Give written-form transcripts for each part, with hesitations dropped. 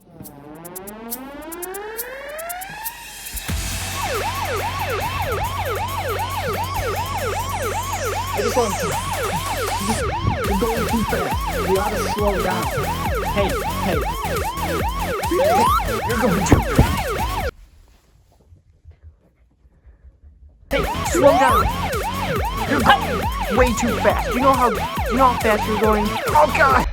I just want to. You're going too fast. You gotta slow down. Hey. You're going too fast. Hey, slow down. You're going way too fast. You know how fast you're going? Oh god.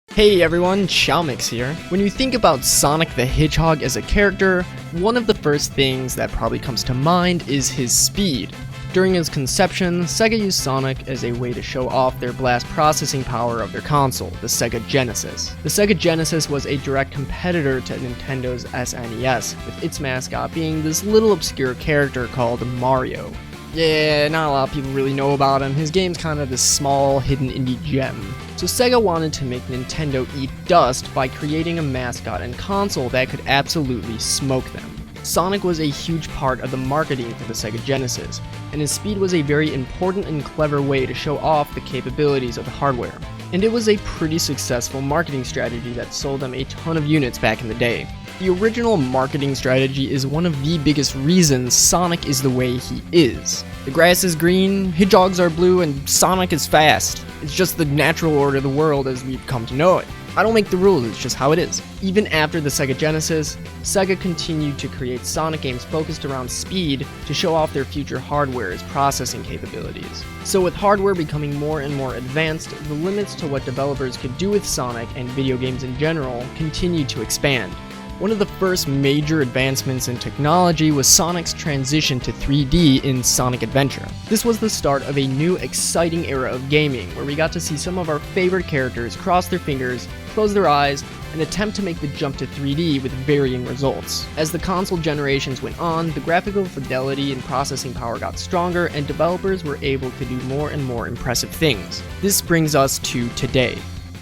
Hey everyone, chaomix here. When you think about Sonic the Hedgehog as a character, one of the first things that probably comes to mind is his speed. During his conception, Sega used Sonic as a way to show off their blast processing power of their console, the Sega Genesis. The Sega Genesis was a direct competitor to Nintendo's SNES, with its mascot being this little obscure character called Mario. Yeah, not a lot of people really know about him. His game's kind of this small, hidden indie gem. So Sega wanted to make Nintendo eat dust by creating a mascot and console that could absolutely smoke them. Sonic was a huge part of the marketing for the Sega Genesis, and his speed was a very important and clever way to show off the capabilities of the hardware. And it was a pretty successful marketing strategy that sold them a ton of units back in the day. The original marketing strategy is one of the biggest reasons Sonic is the way he is. The grass is green, hedgehogs are blue, and Sonic is fast. It's just the natural order of the world as we've come to know it. I don't make the rules, it's just how it is. Even after the Sega Genesis, Sega continued to create Sonic games focused around speed to show off their future hardware's processing capabilities. So with hardware becoming more and more advanced, the limits to what developers could do with Sonic and video games in general continued to expand. One of the first major advancements in technology was Sonic's transition to 3D in Sonic Adventure. This was the start of a new exciting era of gaming, where we got to see some of our favorite characters cross their fingers, close their eyes, and attempt to make the jump to 3D with varying results. As the console generations went on, the graphical fidelity and processing power got stronger, and developers were able to do more and more impressive things. This brings us to today.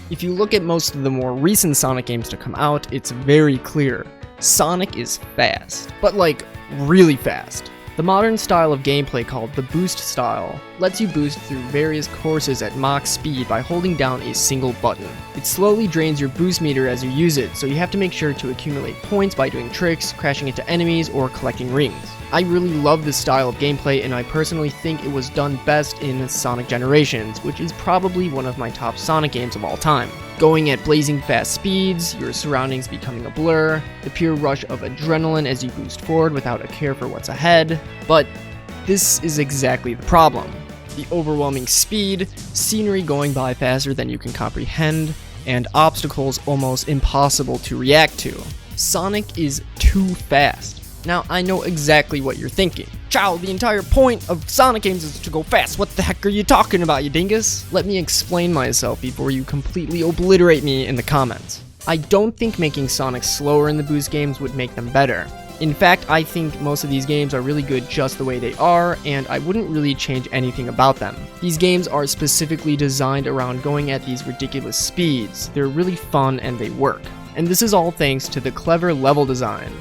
If you look at most of the more recent Sonic games to come out, it's very clear. Sonic is fast, but like really fast. The modern style of gameplay, called the boost style, lets you boost through various courses at Mach speed by holding down a single button. It slowly drains your boost meter as you use it, so you have to make sure to accumulate points by doing tricks, crashing into enemies, or collecting rings. I really love this style of gameplay, and I personally think it was done best in Sonic Generations, which is probably one of my top Sonic games of all time. Going at blazing fast speeds, your surroundings becoming a blur, the pure rush of adrenaline as you boost forward without a care for what's ahead. But this is exactly the problem. The overwhelming speed, scenery going by faster than you can comprehend, and obstacles almost impossible to react to. Sonic is too fast. Now, I know exactly what you're thinking. Chow, the entire point of Sonic games is to go fast. What the heck are you talking about, you dingus? Let me explain myself before you completely obliterate me in the comments. I don't think making Sonic slower in the boost games would make them better. In fact, I think most of these games are really good just the way they are, and I wouldn't really change anything about them. These games are specifically designed around going at these ridiculous speeds. They're really fun and they work. And this is all thanks to the clever level design.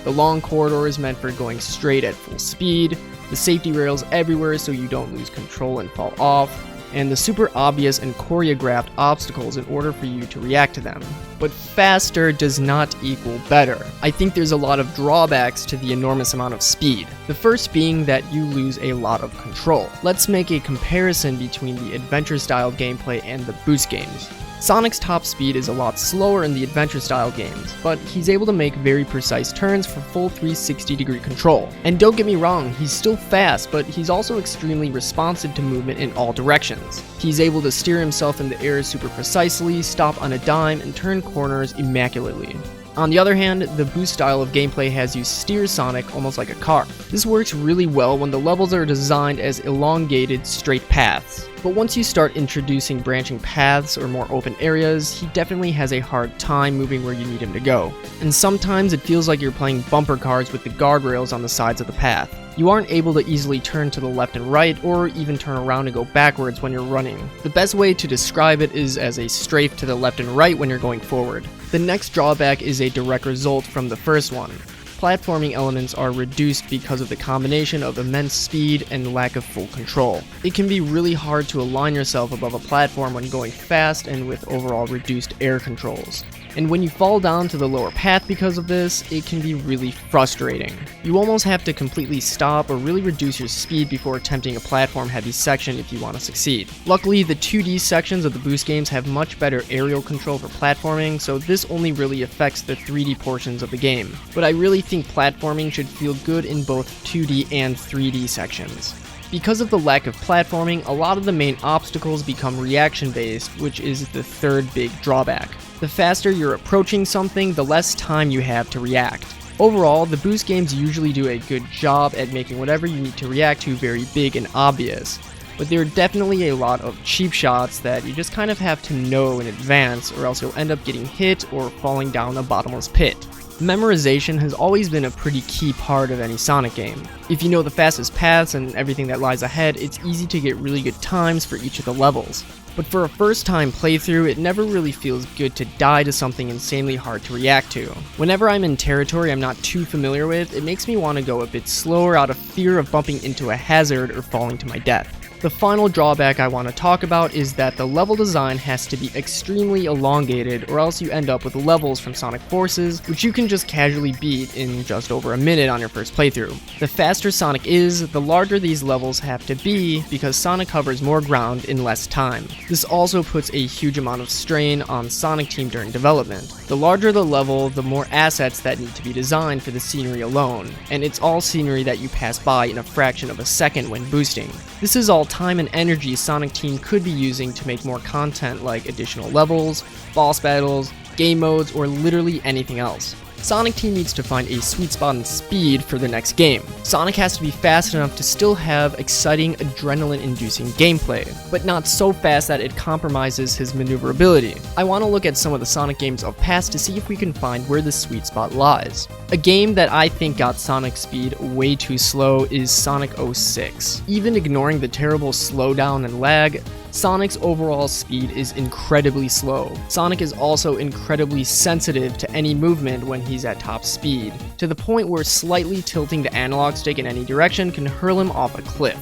The long corridor is meant for going straight at full speed, the safety rails everywhere so you don't lose control and fall off, and the super obvious and choreographed obstacles in order for you to react to them. But faster does not equal better. I think there's a lot of drawbacks to the enormous amount of speed. The first being that you lose a lot of control. Let's make a comparison between the adventure-style gameplay and the boost games. Sonic's top speed is a lot slower in the adventure-style games, but he's able to make very precise turns for full 360-degree control. And don't get me wrong, he's still fast, but he's also extremely responsive to movement in all directions. He's able to steer himself in the air super precisely, stop on a dime, and turn corners immaculately. On the other hand, the boost style of gameplay has you steer Sonic almost like a car. This works really well when the levels are designed as elongated, straight paths. But once you start introducing branching paths or more open areas, he definitely has a hard time moving where you need him to go. And sometimes it feels like you're playing bumper cars with the guardrails on the sides of the path. You aren't able to easily turn to the left and right, or even turn around and go backwards when you're running. The best way to describe it is as a strafe to the left and right when you're going forward. The next drawback is a direct result from the first one. platforming elements are reduced because of the combination of immense speed and lack of full control. It can be really hard to align yourself above a platform when going fast and with overall reduced air controls. And when you fall down to the lower path because of this, it can be really frustrating. You almost have to completely stop or really reduce your speed before attempting a platform heavy section if you want to succeed. Luckily, the 2D sections of the boost games have much better aerial control for platforming, so this only really affects the 3D portions of the game. But I really think platforming should feel good in both 2D and 3D sections. Because of the lack of platforming, a lot of the main obstacles become reaction-based, which is the third big drawback. The faster you're approaching something, the less time you have to react. Overall, the boost games usually do a good job at making whatever you need to react to very big and obvious, but there are definitely a lot of cheap shots that you just kind of have to know in advance, or else you'll end up getting hit or falling down a bottomless pit. Memorization has always been a pretty key part of any Sonic game. If you know the fastest paths and everything that lies ahead, it's easy to get really good times for each of the levels. But for a first time playthrough, it never really feels good to die to something insanely hard to react to. Whenever I'm in territory I'm not too familiar with, it makes me want to go a bit slower out of fear of bumping into a hazard or falling to my death. The final drawback I want to talk about is that the level design has to be extremely elongated, or else you end up with levels from Sonic Forces, which you can just casually beat in just over a minute on your first playthrough. The faster Sonic is, the larger these levels have to be, because Sonic covers more ground in less time. This also puts a huge amount of strain on Sonic Team during development. The larger the level, the more assets that need to be designed for the scenery alone, and it's all scenery that you pass by in a fraction of a second when boosting. This is all time and energy Sonic Team could be using to make more content like additional levels, boss battles, game modes, or literally anything else. Sonic Team needs to find a sweet spot in speed for the next game. Sonic has to be fast enough to still have exciting, adrenaline-inducing gameplay, but not so fast that it compromises his maneuverability. I want to look at some of the Sonic games of past to see if we can find where this sweet spot lies. A game that I think got Sonic's speed way too slow is Sonic 06. Even ignoring the terrible slowdown and lag, Sonic's overall speed is incredibly slow. Sonic is also incredibly sensitive to any movement when he's at top speed, to the point where slightly tilting the analog stick in any direction can hurl him off a cliff.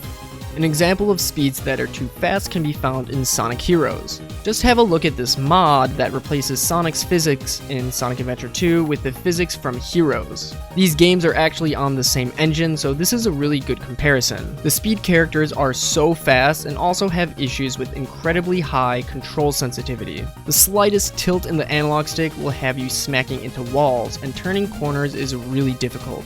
An example of speeds that are too fast can be found in Sonic Heroes. Just have a look at this mod that replaces Sonic's physics in Sonic Adventure 2 with the physics from Heroes. These games are actually on the same engine, so this is a really good comparison. The speed characters are so fast and also have issues with incredibly high control sensitivity. The slightest tilt in the analog stick will have you smacking into walls, and turning corners is really difficult.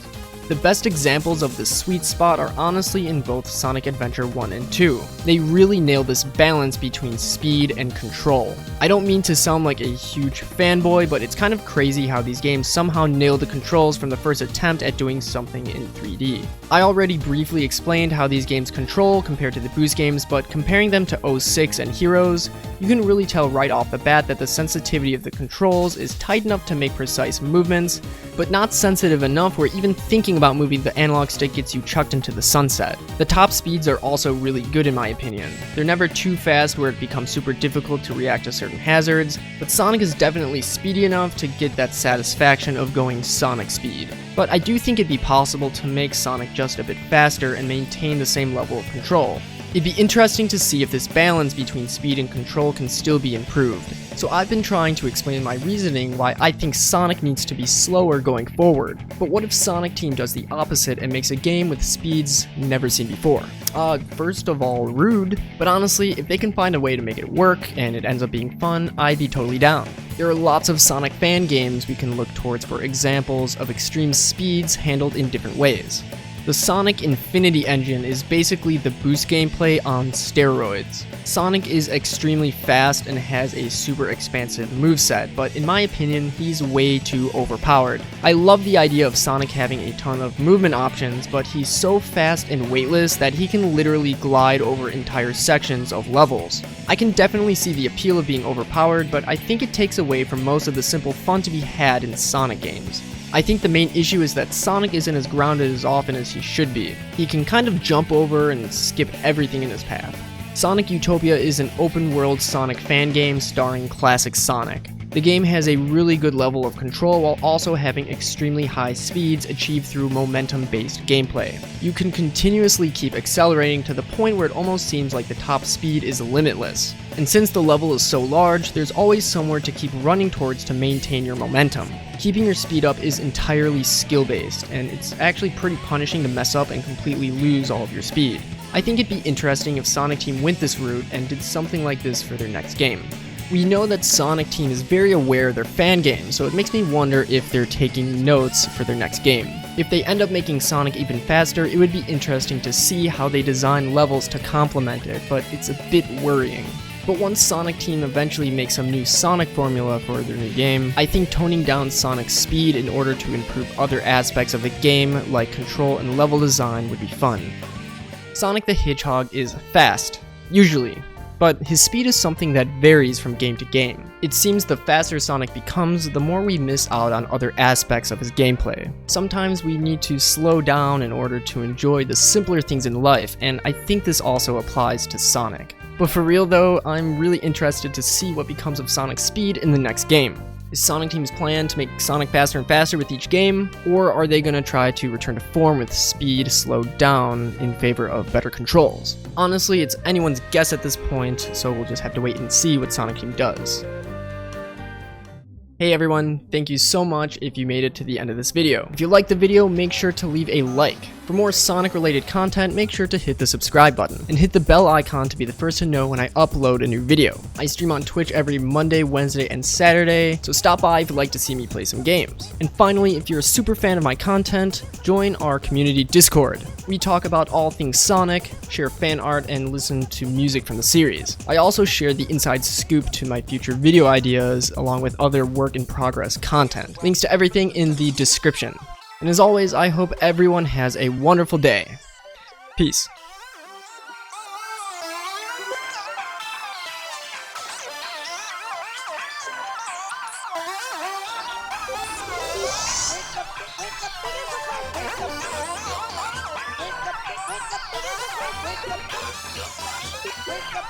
The best examples of this sweet spot are honestly in both Sonic Adventure 1 and 2. They really nail this balance between speed and control. I don't mean to sound like a huge fanboy, but it's kind of crazy how these games somehow nail the controls from the first attempt at doing something in 3D. I already briefly explained how these games control compared to the boost games, but comparing them to 06 and Heroes, you can really tell right off the bat that the sensitivity of the controls is tight enough to make precise movements, but not sensitive enough where even thinking about moving the analog stick gets you chucked into the sunset. The top speeds are also really good in my opinion. They're never too fast where it becomes super difficult to react to certain hazards, but Sonic is definitely speedy enough to get that satisfaction of going Sonic speed. But I do think it'd be possible to make Sonic just a bit faster and maintain the same level of control. It'd be interesting to see if this balance between speed and control can still be improved. So I've been trying to explain my reasoning why I think Sonic needs to be slower going forward. But what if Sonic Team does the opposite and makes a game with speeds never seen before? First of all, rude, but honestly, if they can find a way to make it work and it ends up being fun, I'd be totally down. There are lots of Sonic fan games we can look towards for examples of extreme speeds handled in different ways. The Sonic Infinity engine is basically the boost gameplay on steroids. Sonic is extremely fast and has a super expansive moveset, but in my opinion, he's way too overpowered. I love the idea of Sonic having a ton of movement options, but he's so fast and weightless that he can literally glide over entire sections of levels. I can definitely see the appeal of being overpowered, but I think it takes away from most of the simple fun to be had in Sonic games. I think the main issue is that Sonic isn't as grounded as often as he should be. He can kind of jump over and skip everything in his path. Sonic Utopia is an open-world Sonic fan game starring classic Sonic. The game has a really good level of control while also having extremely high speeds achieved through momentum-based gameplay. You can continuously keep accelerating to the point where it almost seems like the top speed is limitless. And since the level is so large, there's always somewhere to keep running towards to maintain your momentum. Keeping your speed up is entirely skill-based, and it's actually pretty punishing to mess up and completely lose all of your speed. I think it'd be interesting if Sonic Team went this route and did something like this for their next game. We know that Sonic Team is very aware of their fan games, so it makes me wonder if they're taking notes for their next game. If they end up making Sonic even faster, it would be interesting to see how they design levels to complement it, but it's a bit worrying. But once Sonic Team eventually makes some new Sonic formula for their new game, I think toning down Sonic's speed in order to improve other aspects of the game, like control and level design, would be fun. Sonic the Hedgehog is fast, usually, but his speed is something that varies from game to game. It seems the faster Sonic becomes, the more we miss out on other aspects of his gameplay. Sometimes we need to slow down in order to enjoy the simpler things in life, and I think this also applies to Sonic. But for real though, I'm really interested to see what becomes of Sonic's speed in the next game. Is Sonic Team's plan to make Sonic faster and faster with each game, or are they going to try to return to form with speed slowed down in favor of better controls? Honestly, it's anyone's guess at this point, so we'll just have to wait and see what Sonic Team does. Hey everyone, thank you so much if you made it to the end of this video. If you liked the video, make sure to leave a like. For more Sonic related content, make sure to hit the subscribe button and hit the bell icon to be the first to know when I upload a new video. I stream on Twitch every Monday, Wednesday, and Saturday, so stop by if you'd like to see me play some games. And finally, if you're a super fan of my content, join our community Discord. We talk about all things Sonic, share fan art, and listen to music from the series. I also share the inside scoop to my future video ideas, along with other work in progress content. Links to everything in the description. And as always, I hope everyone has a wonderful day. Peace. Wake up,